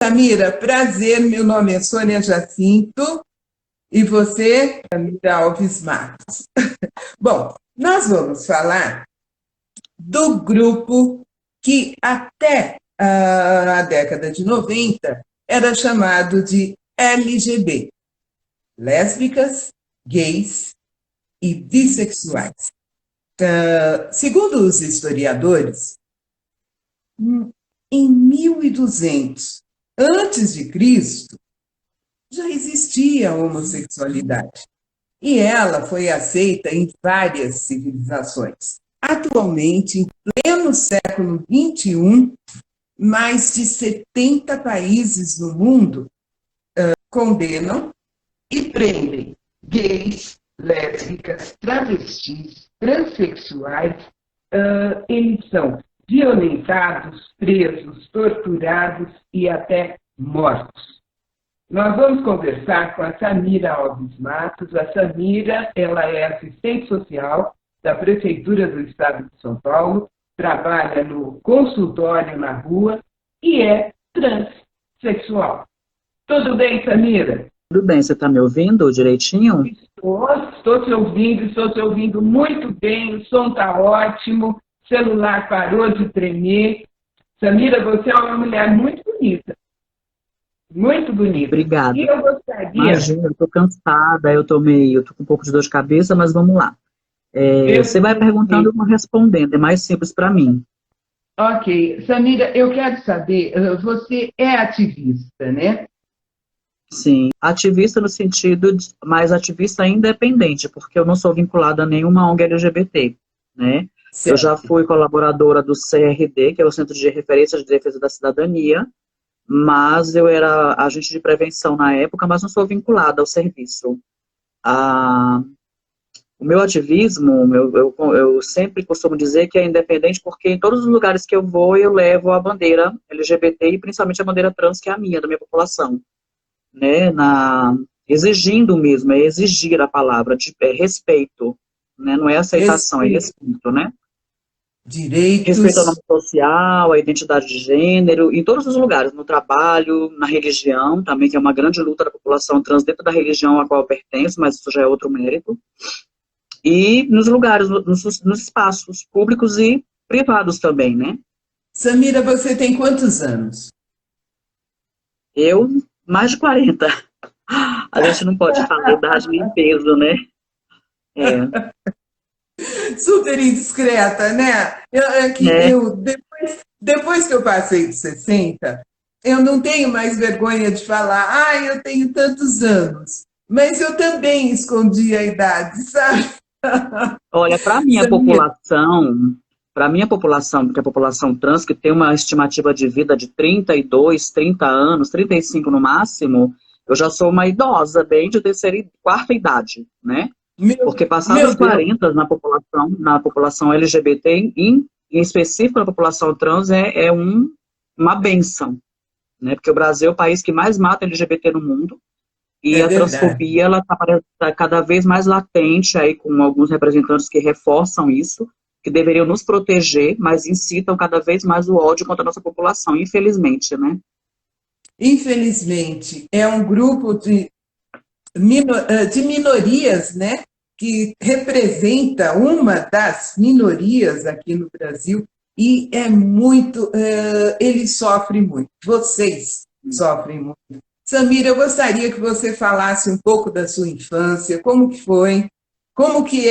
Samira, prazer, meu nome é Sônia Jacinto e você, Samira Alves Matos. Bom, nós vamos falar do grupo que até a década de 90 era chamado de LGB, lésbicas, gays e bissexuais. Segundo os historiadores, em 1200 antes de Cristo, já existia a homossexualidade e ela foi aceita em várias civilizações. Atualmente, em pleno século XXI, mais de 70 países no mundo condenam e prendem gays, lésbicas, travestis, transexuais. Eles são violentados, presos, torturados e até mortos. Nós vamos conversar com a Samira Alves Matos. A Samira, ela é assistente social da Prefeitura do Estado de São Paulo, trabalha no consultório na rua e é transexual. Tudo bem, Samira? Tudo bem, você está me ouvindo direitinho? Estou te ouvindo muito bem, o som está ótimo, o celular parou de tremer. Samira, você é uma mulher muito bonita. Muito bonita. Obrigada. E eu gostaria... Imagina, eu estou cansada, eu estou com um pouco de dor de cabeça, mas vamos lá. Você vai perguntando e eu vou respondendo, é mais simples para mim. Ok. Samira, eu quero saber, você é ativista, né? Sim, ativista no sentido, mas ativista independente, porque eu não sou vinculada a nenhuma ONG LGBT, né? Certo. Eu já fui colaboradora do CRD, que é o Centro de Referência de Defesa da Cidadania, mas eu era agente de prevenção na época, mas não sou vinculada ao serviço. O meu ativismo, eu sempre costumo dizer que é independente, porque em todos os lugares que eu vou, eu levo a bandeira LGBT e principalmente a bandeira trans, que é a minha, da minha população. Né, exigindo mesmo, é exigir a palavra, respeito, né, não é aceitação, é respeito, né? Direitos. Respeito ao nome social, à identidade de gênero, em todos os lugares, no trabalho, na religião também, que é uma grande luta da população trans dentro da religião a qual eu pertenço, mas isso já é outro mérito, e nos lugares, nos espaços públicos e privados também, né? Samira, você tem quantos anos? Eu, mais de 40. A gente não pode falar idade nem peso, né? Super indiscreta, né? Depois que eu passei de 60, eu não tenho mais vergonha de falar, eu tenho tantos anos. Mas eu também escondi a idade, sabe? Olha, para a minha população, porque a população trans, que tem uma estimativa de vida de 32, 30 anos, 35 no máximo, eu já sou uma idosa, bem de terceira e quarta idade, né? Porque passados os 40 na população LGBT, em específico na população trans, é uma bênção, né? Porque o Brasil é o país que mais mata LGBT no mundo, e a transfobia, ela está cada vez mais latente, aí com alguns representantes que reforçam isso, que deveriam nos proteger, mas incitam cada vez mais o ódio contra a nossa população, infelizmente, né? Infelizmente, é um grupo de minorias, né, que representa uma das minorias aqui no Brasil e ele sofre muito, vocês sofrem muito. Samira, eu gostaria que você falasse um pouco da sua infância, como que foi, como que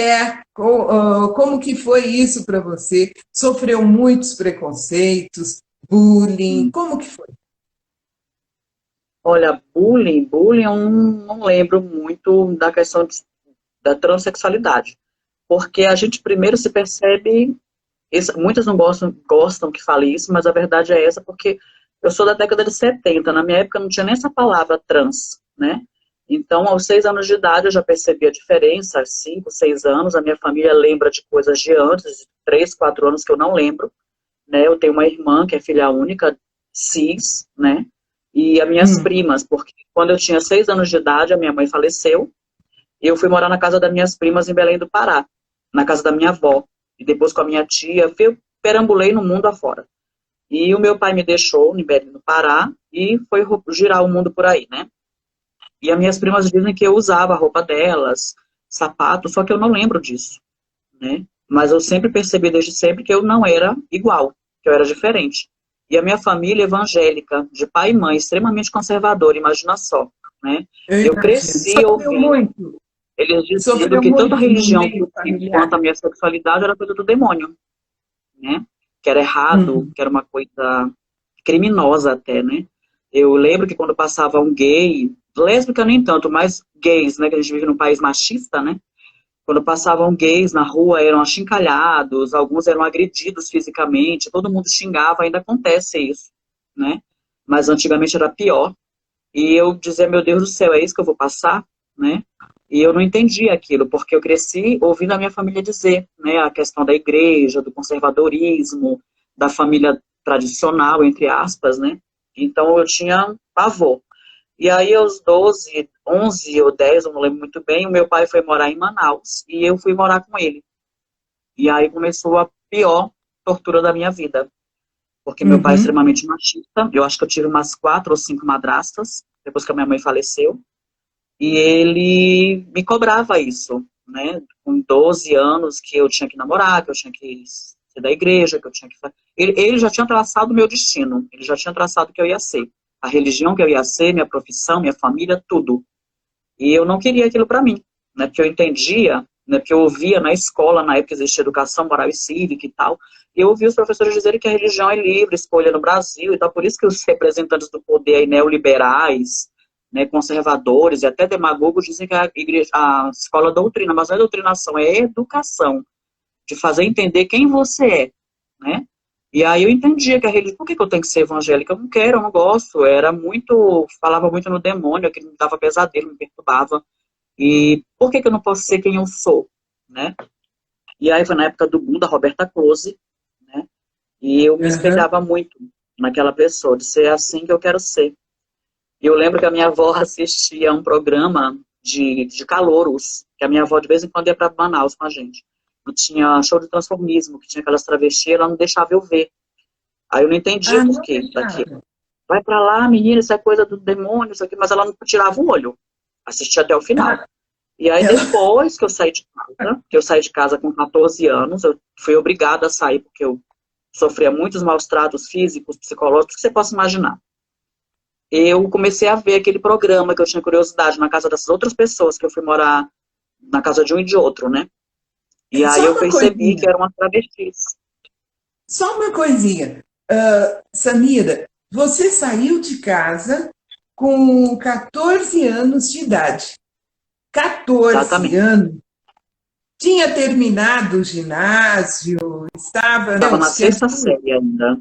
foi isso para você? Sofreu muitos preconceitos, bullying, como que foi? Olha, bullying eu não lembro muito da questão da transexualidade, porque a gente primeiro se percebe, muitas não gostam que fale isso, mas a verdade é essa, porque eu sou da década de 70, na minha época não tinha nem essa palavra trans, né? Então, aos 6 anos de idade eu já percebi a diferença, 5, 6 anos, a minha família lembra de coisas de antes, de 3, 4 anos que eu não lembro, né? Eu tenho uma irmã que é filha única, cis, né? E as minhas primas, porque quando eu tinha 6 anos de idade, a minha mãe faleceu, e eu fui morar na casa das minhas primas em Belém do Pará, na casa da minha avó, e depois com a minha tia, eu perambulei no mundo afora. E o meu pai me deixou em Belém, no Pará, e foi girar o mundo por aí, né? E as minhas primas dizem que eu usava a roupa delas, sapato, só que eu não lembro disso, né? Mas eu sempre percebi desde sempre que eu não era igual, que eu era diferente. E a minha família evangélica, de pai e mãe, extremamente conservadora, imagina só, né? Eu Eu imagino. cresci Sofreu ouvindo muito, eles dizendo sofreu que tanto a muito no religião meio quanto familiar. a minha sexualidade era coisa do demônio, né? Que era errado, Uhum. que era uma coisa criminosa até, né? Eu lembro que quando passava um gay, lésbica nem tanto, mas gays, né? Que a gente vive num país machista, né? Quando passavam gays na rua, eram achincalhados, alguns eram agredidos fisicamente, todo mundo xingava, ainda acontece isso, né? Mas antigamente era pior. E eu dizia, meu Deus do céu, é isso que eu vou passar, né? E eu não entendia aquilo, porque eu cresci ouvindo a minha família dizer, né? A questão da igreja, do conservadorismo, da família tradicional, entre aspas, né? Então eu tinha pavor. E aí, aos 12, 11 ou 10, eu não lembro muito bem, o meu pai foi morar em Manaus e eu fui morar com ele. E aí começou a pior tortura da minha vida, porque meu pai é Uhum. extremamente machista. Eu acho que eu tive umas 4 ou 5 madrastas, depois que a minha mãe faleceu. E ele me cobrava isso, né? Com 12 anos, que eu tinha que namorar, que eu tinha que ser da igreja, que eu tinha que... Ele já tinha traçado o meu destino, ele já tinha traçado o que eu ia ser. A religião que eu ia ser, minha profissão, minha família, tudo. E eu não queria aquilo para mim, né? Porque eu entendia, né? Porque eu ouvia na escola, na época existia educação moral e cívica e tal, e eu ouvia os professores dizerem que a religião é livre, escolha no Brasil e tal, por isso que os representantes do poder aí, neoliberais, né, conservadores e até demagogos dizem que a igreja, a escola doutrina, mas não é doutrinação, é educação, de fazer entender quem você é, né? E aí eu entendia que a religião, por que eu tenho que ser evangélica? Eu não quero, eu não gosto, era muito, falava muito no demônio, aquilo me dava pesadelo, me perturbava. E por que eu não posso ser quem eu sou, né? E aí foi na época do boom da Roberta Close, né? E eu me Aham. espelhava muito naquela pessoa, de ser assim que eu quero ser. E eu lembro que a minha avó assistia a um programa de calouros, que a minha avó de vez em quando ia para Manaus com a gente. E tinha show de transformismo, que tinha aquelas travestis, ela não deixava eu ver. Aí eu não entendia Ah, por não quê daquilo. deixava. Vai pra lá, menina, isso é coisa do demônio, isso aqui, mas ela não tirava o olho. Assistia até o final. Ah, E aí ela... depois que eu saí de casa com 14 anos, eu fui obrigada a sair porque eu sofria muitos maus tratos físicos, psicológicos, que você possa imaginar. Eu comecei a ver aquele programa que eu tinha curiosidade na casa dessas outras pessoas, que eu fui morar na casa de um e de outro, né? E aí Só eu uma percebi que coisinha, eram as travestis. só uma coisinha. Samira, você saiu de casa com 14 anos de idade. 14 Exatamente. anos. Tinha terminado o ginásio, estava, Estava na Deus, tinha sexta tudo. série ainda. Não,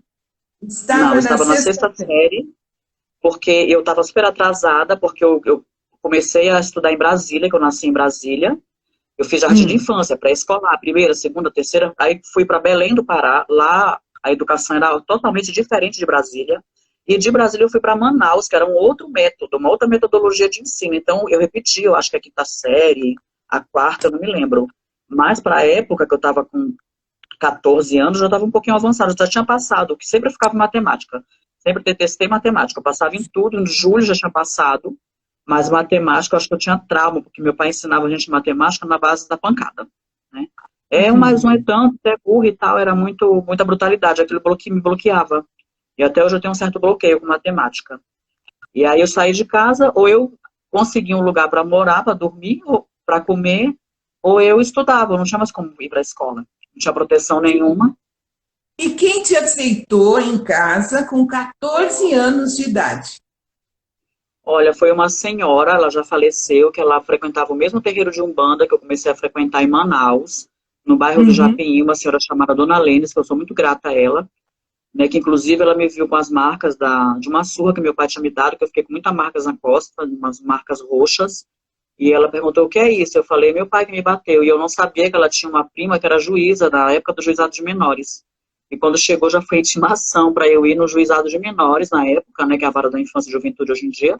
eu Estava na estava na sexta sexta série. série, porque eu estava super atrasada, porque eu comecei a estudar em Brasília, que eu nasci em Brasília. Eu fiz jardim de Hum. infância, pré-escolar, primeira, segunda, terceira. Aí fui para Belém do Pará. Lá a educação era totalmente diferente de Brasília. E de Brasília eu fui para Manaus, que era um outro método, uma outra metodologia de ensino. Então eu repeti, eu acho que a quinta série, a quarta, eu não me lembro. Mas para a época que eu estava com 14 anos, eu já estava um pouquinho avançado, eu já tinha passado, que sempre ficava em matemática. Sempre detestei matemática. Eu passava em tudo, em julho já tinha passado. Mas matemática, eu acho que eu tinha trauma, porque meu pai ensinava a gente matemática na base da pancada, né? É um mais um é Uhum. tanto, é burro e tal, era muito, muita brutalidade, aquilo me bloqueava. E até hoje eu tenho um certo bloqueio com matemática. E aí eu saí de casa, ou eu conseguia um lugar para morar, para dormir, ou para comer, ou eu estudava, eu não tinha mais como ir para a escola. Não tinha proteção nenhuma. E quem te aceitou em casa com 14 anos de idade? Olha, foi uma senhora, ela já faleceu, que ela frequentava o mesmo terreiro de Umbanda que eu comecei a frequentar em Manaus, no bairro do Uhum. Japim, uma senhora chamada Dona Lênis, que eu sou muito grata a ela, né, que inclusive ela me viu com as marcas de uma surra que meu pai tinha me dado, que eu fiquei com muitas marcas na costa, umas marcas roxas, e ela perguntou o que é isso, eu falei, meu pai que me bateu, e eu não sabia que ela tinha uma prima que era juíza na época do juizado de menores. E quando chegou já foi intimação para eu ir no juizado de menores na época, né, que é a vara da infância e juventude hoje em dia,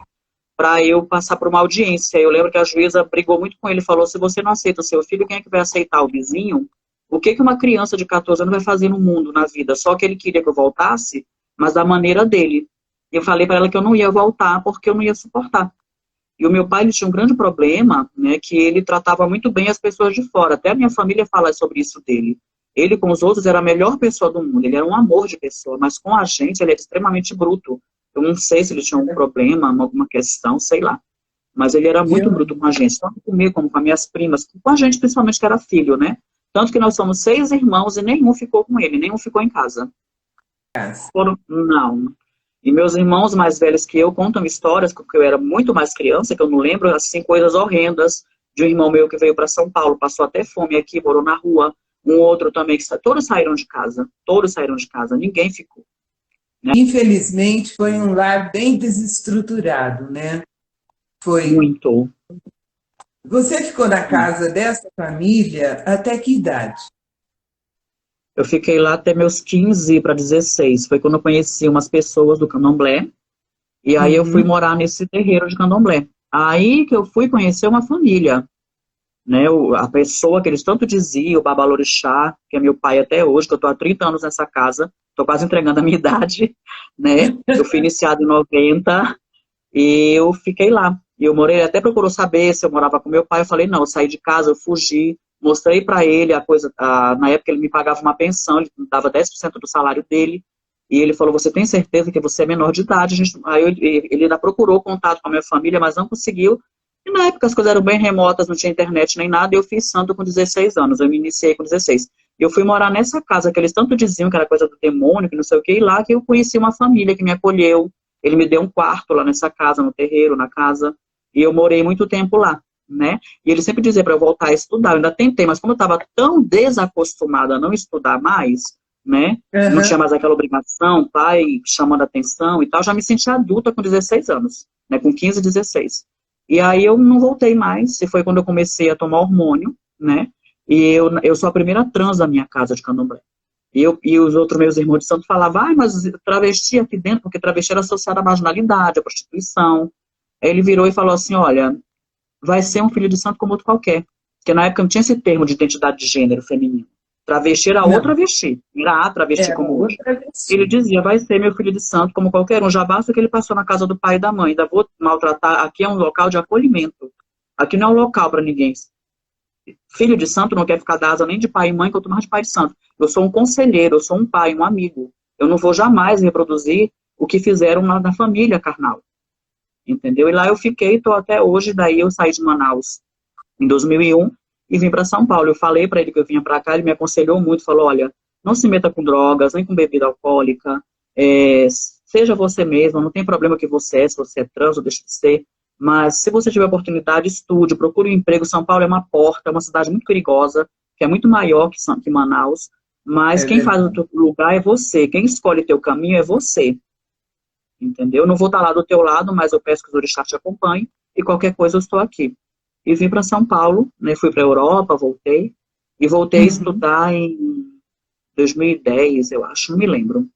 para eu passar por uma audiência. Eu lembro que a juíza brigou muito com ele, falou, se você não aceita o seu filho, quem é que vai aceitar o vizinho? O que uma criança de 14 anos vai fazer no mundo, na vida? Só que ele queria que eu voltasse, mas da maneira dele. Eu falei para ela que eu não ia voltar porque eu não ia suportar. E o meu pai, ele tinha um grande problema, né, que ele tratava muito bem as pessoas de fora. Até a minha família fala sobre isso dele. Ele com os outros era a melhor pessoa do mundo, ele era um amor de pessoa, mas com a gente ele era extremamente bruto. Eu não sei se ele tinha algum problema, alguma questão, sei lá. Mas ele era muito Viu? bruto com a gente, tanto comigo como com as minhas primas, com a gente principalmente que era filho, né? Tanto que nós somos 6 irmãos e nenhum ficou com ele, nenhum ficou em casa. Não. E meus irmãos mais velhos que eu contam histórias, porque eu era muito mais criança, que eu não lembro, assim, coisas horrendas, de um irmão meu que veio para São Paulo, passou até fome aqui, morou na rua, um outro também, todos saíram de casa, ninguém ficou. Né? Infelizmente, foi um lar bem desestruturado, né? Foi. Muito. Você ficou na casa dessa família até que idade? Eu fiquei lá até meus 15 para 16. Foi quando eu conheci umas pessoas do Candomblé. E aí eu fui Uhum. morar nesse terreiro de Candomblé. Aí que eu fui conhecer uma família. Né, a pessoa que eles tanto diziam, o Babalorixá, que é meu pai até hoje, que eu estou há 30 anos nessa casa. Estou quase entregando a minha idade. Né? Eu fui iniciada em 90 e eu fiquei lá. E eu morei, ele até procurou saber se eu morava com meu pai. Eu falei, não, eu saí de casa, eu fugi. Mostrei para ele a coisa, na época ele me pagava uma pensão, ele me dava 10% do salário dele, e ele falou, você tem certeza que você é menor de idade? Aí ele ainda procurou contato com a minha família, mas não conseguiu, e na época as coisas eram bem remotas, não tinha internet nem nada, e eu fiz santo com 16 anos, eu me iniciei com 16. E eu fui morar nessa casa, que eles tanto diziam que era coisa do demônio, que não sei o que, e lá que eu conheci uma família que me acolheu, ele me deu um quarto lá nessa casa, no terreiro, na casa, e eu morei muito tempo lá. Né? E ele sempre dizia para eu voltar a estudar. Eu ainda tentei, mas como eu estava tão desacostumada a não estudar mais, né? Não tinha Uhum. mais aquela obrigação, pai chamando atenção e tal, já me senti adulta com 16 anos, né? Com 15, 16. E aí eu não voltei mais, e foi quando eu comecei a tomar hormônio, né? E eu sou a primeira trans da minha casa de Candomblé. E os outros meus irmãos de santo falavam, mas travesti aqui dentro, porque travesti era associada à marginalidade, à prostituição. Aí ele virou e falou assim, olha, vai ser um filho de santo como outro qualquer. Porque na época não tinha esse termo de identidade de gênero feminino. Travesti era outra Não, travesti. Era a travesti era como hoje. outra Ele vez. dizia, vai ser meu filho de santo como qualquer um. Já basta que ele passou na casa do pai e da mãe. Ainda vou maltratar. Aqui é um local de acolhimento. Aqui não é um local para ninguém. Filho de santo não quer ficar da asa nem de pai e mãe, quanto mais de pai de santo. Eu sou um conselheiro, eu sou um pai, um amigo. Eu não vou jamais reproduzir o que fizeram na família carnal. Entendeu? E lá eu fiquei, estou até hoje. Daí eu saí de Manaus em 2001 e vim para São Paulo. Eu falei para ele que eu vinha para cá, ele me aconselhou muito, falou, olha, não se meta com drogas, nem com bebida alcoólica, seja você mesmo, não tem problema que você é, se você é trans ou deixa de ser, mas se você tiver oportunidade, estude, procure um emprego. São Paulo é uma porta, é uma cidade muito perigosa, que é muito maior que Manaus, mas É quem faz o verdade. teu lugar é você, quem escolhe teu caminho é você, entendeu? Eu não vou estar lá do teu lado, mas eu peço que os orixás te acompanhem, e qualquer coisa eu estou aqui. E vim para São Paulo, né, fui para a Europa, voltei, e voltei a Uhum. estudar em 2010, eu acho, não me lembro.